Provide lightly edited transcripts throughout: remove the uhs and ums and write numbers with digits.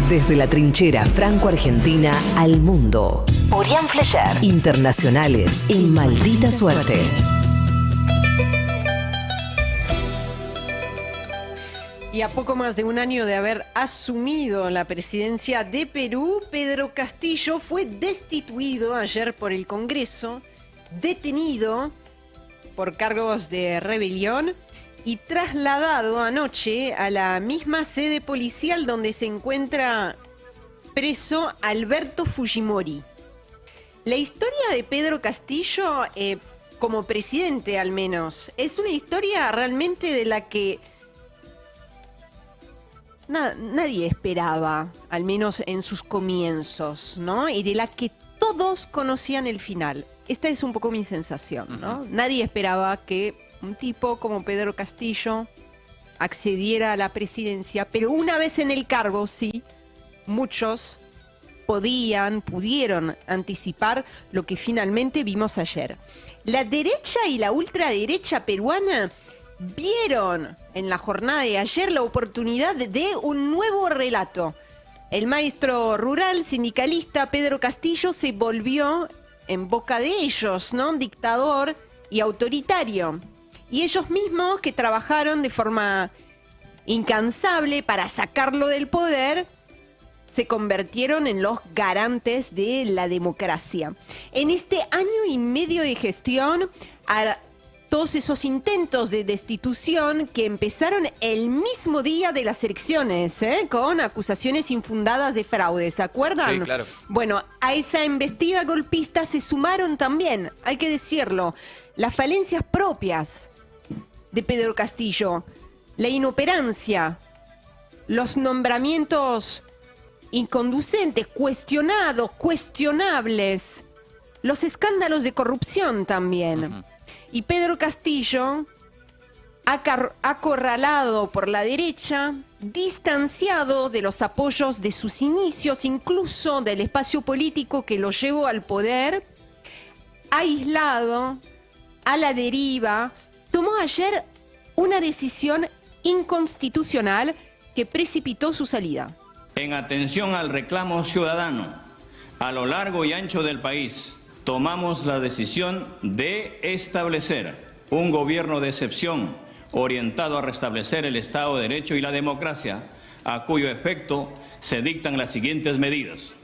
Desde la trinchera franco-argentina al mundo. Orián Flecher. Internacionales en Maldita Suerte. Y a poco más de un año de haber asumido la presidencia de Perú, Pedro Castillo fue destituido ayer por el Congreso, detenido por cargos de rebelión y trasladado anoche a la misma sede policial donde se encuentra preso Alberto Fujimori. La historia de Pedro Castillo, como presidente al menos, es una historia realmente de la que nadie esperaba, al menos en sus comienzos, ¿no? Y de la que todos conocían el final. Esta es un poco mi sensación, ¿no? Nadie esperaba que un tipo como Pedro Castillo accediera a la presidencia, pero una vez en el cargo, sí, muchos pudieron anticipar lo que finalmente vimos ayer. La derecha y la ultraderecha peruana vieron en la jornada de ayer la oportunidad de un nuevo relato. El maestro rural sindicalista Pedro Castillo se volvió en boca de ellos, ¿no? Dictador y autoritario. Y ellos mismos que trabajaron de forma incansable para sacarlo del poder, se convirtieron en los garantes de la democracia. En este año y medio de gestión, todos esos intentos de destitución que empezaron el mismo día de las elecciones, con acusaciones infundadas de fraude, ¿se acuerdan? Sí, claro. Bueno, a esa embestida golpista se sumaron también, hay que decirlo, las falencias propias de Pedro Castillo, la inoperancia, los nombramientos inconducentes, cuestionados, cuestionables, los escándalos de corrupción también. Y Pedro Castillo, acorralado por la derecha, distanciado de los apoyos de sus inicios, incluso del espacio político que lo llevó al poder, aislado, a la deriva, tomó ayer una decisión inconstitucional que precipitó su salida. En atención al reclamo ciudadano, a lo largo y ancho del país, tomamos la decisión de establecer un gobierno de excepción orientado a restablecer el Estado de Derecho y la democracia, a cuyo efecto se dictan las siguientes medidas.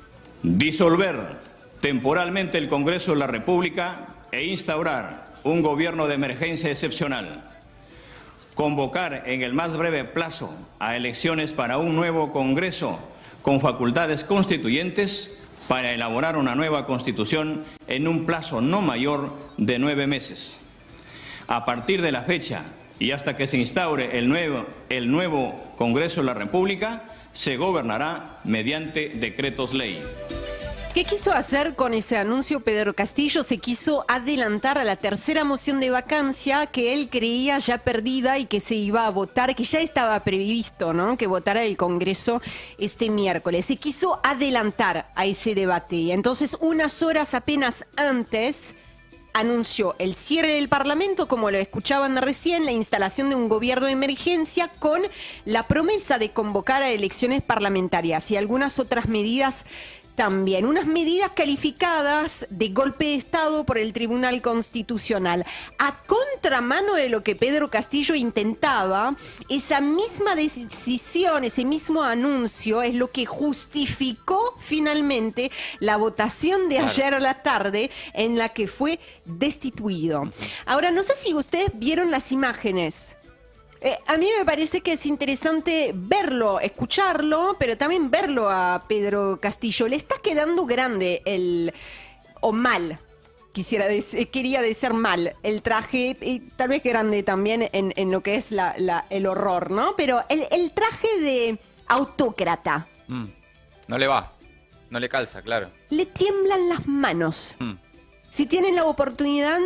Disolver temporalmente el Congreso de la República e instaurar un gobierno de emergencia excepcional. Convocar en el más breve plazo a elecciones para un nuevo Congreso con facultades constituyentes para elaborar una nueva Constitución en un plazo no mayor de 9 meses. A partir de la fecha y hasta que se instaure el nuevo Congreso de la República, se gobernará mediante decretos ley. ¿Qué quiso hacer con ese anuncio Pedro Castillo? Se quiso adelantar a la tercera moción de vacancia que él creía ya perdida y que se iba a votar, que ya estaba previsto, ¿no?, que votara el Congreso este miércoles. Se quiso adelantar a ese debate y entonces unas horas apenas antes anunció el cierre del Parlamento, como lo escuchaban recién, la instalación de un gobierno de emergencia con la promesa de convocar a elecciones parlamentarias y algunas otras medidas también, unas medidas calificadas de golpe de Estado por el Tribunal Constitucional. A contramano de lo que Pedro Castillo intentaba, esa misma decisión, ese mismo anuncio es lo que justificó finalmente la votación de ayer a la tarde en la que fue destituido. Ahora, no sé si ustedes vieron las imágenes. A mí me parece que es interesante verlo, escucharlo, pero también verlo a Pedro Castillo. Le está quedando grande o mal, quería decir mal, el traje, y tal vez grande también en lo que es el horror, ¿no? Pero el traje de autócrata. No le va, no le calza, claro. Le tiemblan las manos. Si tienen la oportunidad,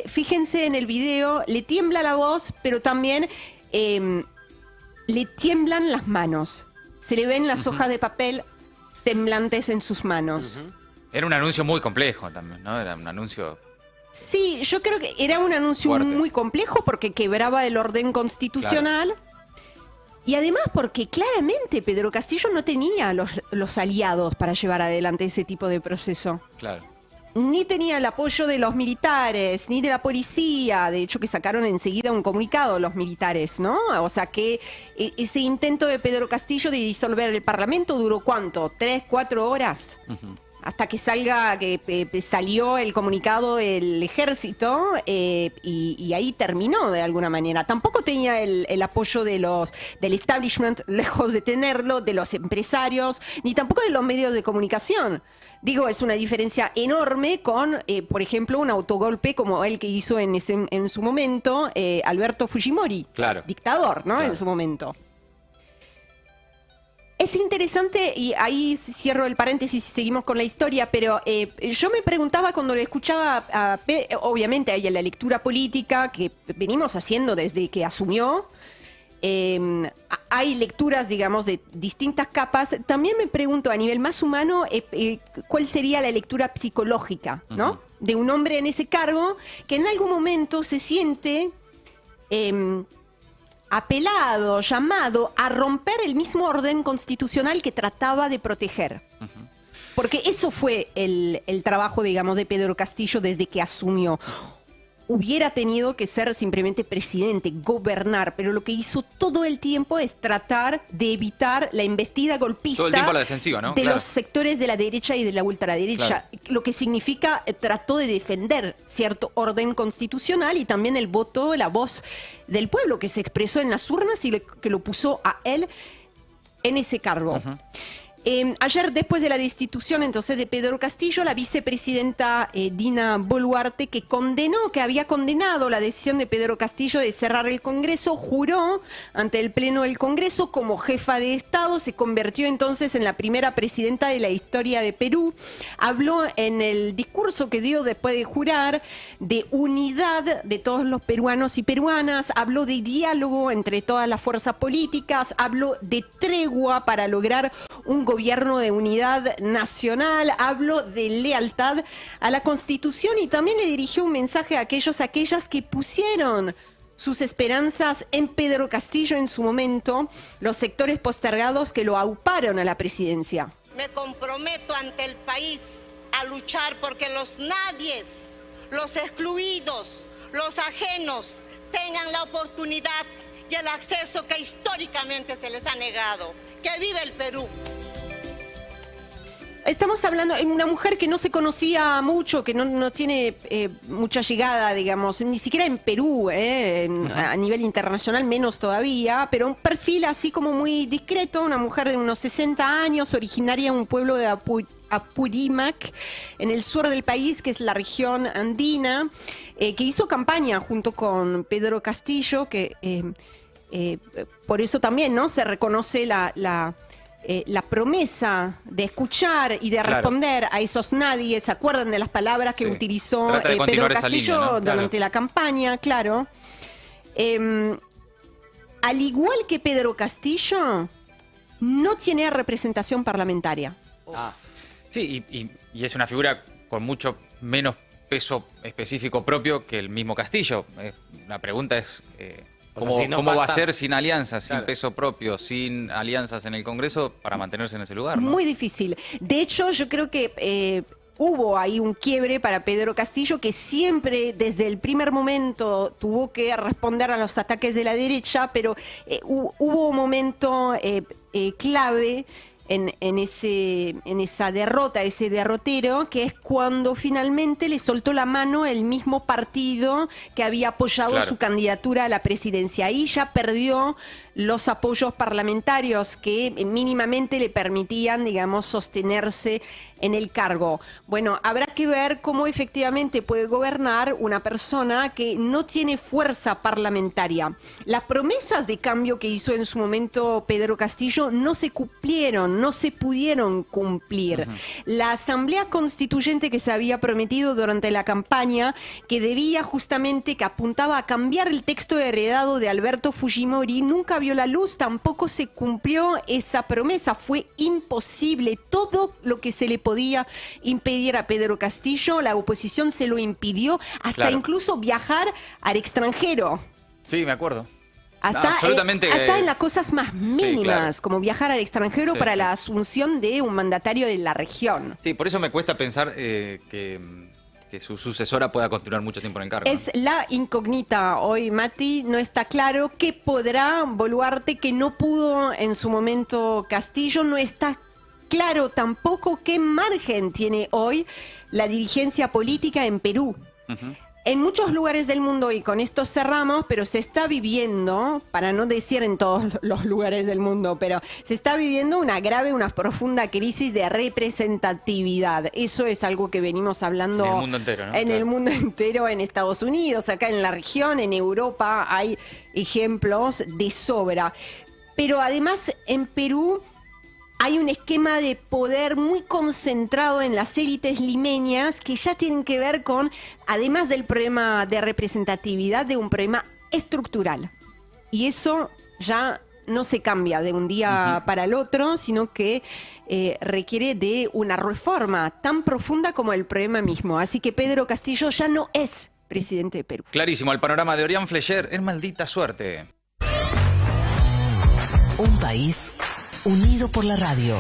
fíjense en el video, le tiembla la voz, pero también le tiemblan las manos. Se le ven las hojas de papel temblantes en sus manos. Era un anuncio muy complejo también, ¿no? Era un anuncio... Sí, yo creo que era un anuncio fuerte, muy complejo porque quebraba el orden constitucional. Claro. Y además porque claramente Pedro Castillo no tenía los aliados para llevar adelante ese tipo de proceso. Claro. Ni tenía el apoyo de los militares, ni de la policía. De hecho, que sacaron enseguida un comunicado los militares, ¿no? O sea que ese intento de Pedro Castillo de disolver el Parlamento duró ¿cuánto? ¿3, 4 horas? Hasta que salió el comunicado del ejército y ahí terminó de alguna manera. Tampoco tenía el apoyo del establishment, lejos de tenerlo, de los empresarios, ni tampoco de los medios de comunicación. Digo, es una diferencia enorme con, por ejemplo, un autogolpe como el que hizo en su momento Alberto Fujimori, Claro. dictador, ¿no? Claro. En su momento. Es interesante, y ahí cierro el paréntesis y seguimos con la historia, pero yo me preguntaba cuando le escuchaba, obviamente hay la lectura política que venimos haciendo desde que asumió, hay lecturas, digamos, de distintas capas. También me pregunto a nivel más humano, ¿cuál sería la lectura psicológica, ¿no? De un hombre en ese cargo que en algún momento se siente apelado, llamado a romper el mismo orden constitucional que trataba de proteger. Porque eso fue el trabajo, digamos, de Pedro Castillo desde que asumió. Hubiera tenido que ser simplemente presidente, gobernar, pero lo que hizo todo el tiempo es tratar de evitar la embestida golpista Todo el tiempo a la defensiva, ¿no? de Claro. los sectores de la derecha y de la ultraderecha. Claro. Lo que significa, trató de defender cierto orden constitucional y también el voto, la voz del pueblo que se expresó en las urnas y que lo puso a él en ese cargo. Ayer, después de la destitución entonces de Pedro Castillo, la vicepresidenta Dina Boluarte, que había condenado la decisión de Pedro Castillo de cerrar el Congreso, juró ante el Pleno del Congreso como jefa de Estado, se convirtió entonces en la primera presidenta de la historia de Perú. Habló en el discurso que dio después de jurar de unidad de todos los peruanos y peruanas, habló de diálogo entre todas las fuerzas políticas, habló de tregua para lograr un gobierno de unidad nacional, habló de lealtad a la Constitución y también le dirigió un mensaje a aquellas que pusieron sus esperanzas en Pedro Castillo en su momento, los sectores postergados que lo auparon a la presidencia. Me comprometo ante el país a luchar porque los nadies, los excluidos, los ajenos tengan la oportunidad y el acceso que históricamente se les ha negado. ¡Que viva el Perú! Estamos hablando de una mujer que no se conocía mucho, que no tiene mucha llegada, digamos, ni siquiera en Perú, a nivel internacional menos todavía, pero un perfil así como muy discreto, una mujer de unos 60 años, originaria de un pueblo de Apurímac, en el sur del país, que es la región andina, que hizo campaña junto con Pedro Castillo, que por eso también, ¿no?, se reconoce la promesa de escuchar y de responder a esos nadie. ¿Se acuerdan de las palabras que utilizó Pedro Castillo durante la campaña? Claro. Al igual que Pedro Castillo, no tiene representación parlamentaria. Sí, y es una figura con mucho menos peso específico propio que el mismo Castillo. La pregunta es... ¿Cómo va a ser sin alianzas, sin peso propio, sin alianzas en el Congreso para mantenerse en ese lugar, ¿no? Muy difícil. De hecho, yo creo que hubo ahí un quiebre para Pedro Castillo, que siempre, desde el primer momento, tuvo que responder a los ataques de la derecha, pero hubo un momento clave en esa derrota, ese derrotero, que es cuando finalmente le soltó la mano el mismo partido que había apoyado su candidatura a la presidencia. Ahí ya perdió los apoyos parlamentarios que mínimamente le permitían, digamos, sostenerse en el cargo. Bueno, habrá que ver cómo efectivamente puede gobernar una persona que no tiene fuerza parlamentaria. Las promesas de cambio que hizo en su momento Pedro Castillo no se cumplieron, no se pudieron cumplir. La Asamblea Constituyente que se había prometido durante la campaña, que debía justamente, que apuntaba a cambiar el texto heredado de Alberto Fujimori, nunca vio la luz, tampoco se cumplió esa promesa, fue imposible. Todo lo que se le podía impedir a Pedro Castillo, la oposición se lo impidió, hasta incluso viajar al extranjero. Sí, me acuerdo. Hasta en las cosas más mínimas, sí, como viajar al extranjero para la asunción de un mandatario de la región. Sí, por eso me cuesta pensar que su sucesora pueda continuar mucho tiempo en el cargo. Es la incógnita hoy, Mati. No está claro qué podrá Boluarte, que no pudo en su momento Castillo. No está claro tampoco qué margen tiene hoy la dirigencia política en Perú. En muchos lugares del mundo, y con esto cerramos, pero se está viviendo, para no decir en todos los lugares del mundo, pero se está viviendo una grave, una profunda crisis de representatividad. Eso es algo que venimos hablando en el mundo entero, ¿no? En el mundo entero, en Estados Unidos, acá en la región, en Europa, hay ejemplos de sobra. Pero además en Perú hay un esquema de poder muy concentrado en las élites limeñas que ya tienen que ver con, además del problema de representatividad, de un problema estructural. Y eso ya no se cambia de un día para el otro, sino que requiere de una reforma tan profunda como el problema mismo. Así que Pedro Castillo ya no es presidente de Perú. Clarísimo, el panorama de Orián Flecher es maldita suerte. Un país unido por la radio.